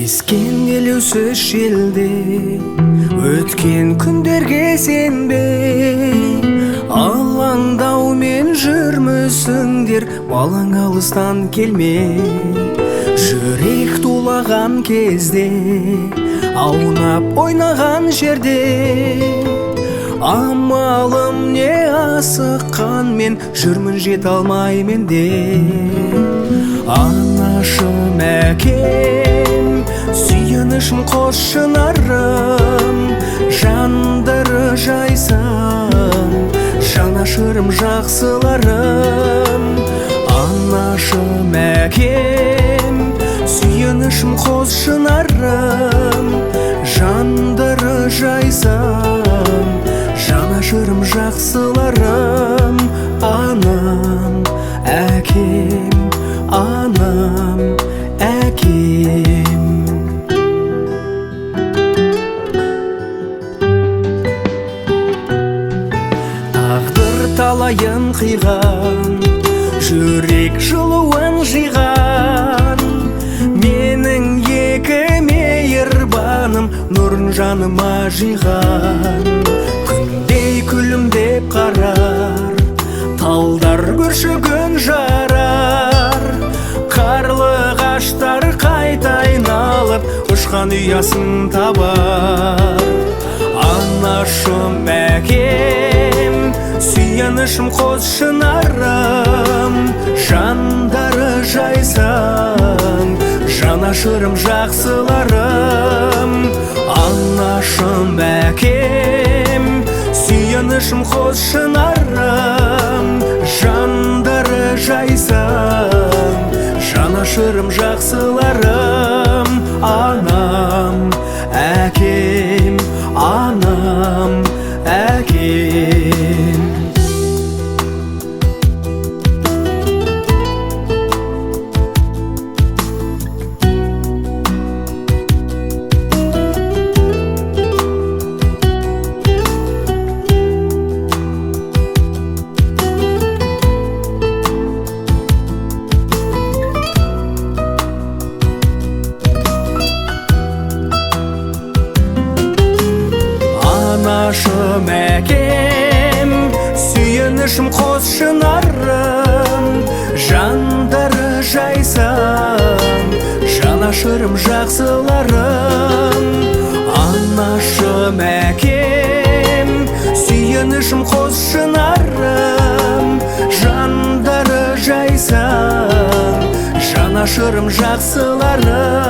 Ескен елеусіз желде өткен күндерге сенбей алаңдаумен жүрмісіңдер, балаң алыстан келмей. Жүрек тулаған кезде, аунап ойнаған жерде, амалым не асыққан мен, жүрмін жете алмаймен де. Анашым, әкем, сүйінішім, қос шынарым, жандыры жайсам, жанашырым, жақсыларым. Анашым, әкем, сүйінішім, қос шынарым, жандыры жайсам, жанашырым, жақсыларым. Анам, әкем, анам, әкем. Тағдыр талайын қиған, жүрек жылуын жиған, менің екі мейірбаным нұрын жаныма жиған. Күндей күлімдеп қарар, талдар бүршігін жарар, қарлы ғаштар қайта айналып ұшқан ұясын табар. Анашым, әкем, сүйінішім, қос шынарым, жандары жайсаң, жанашырым, жақсыларым. Анашым, әкем, сүйінішім, қос шынарым, жандары жайсаң, жанашырым, жақсыларым. Анам, әкем, анам, әкем. Анашым, әкем, сүйінішім, қос шынарым, жандары жайсаң, жанашырым, жақсыларым. Анашым, әкем, сүйінішім, қос шынарым, жандары жайсаң, жанашырым, жақсыларым.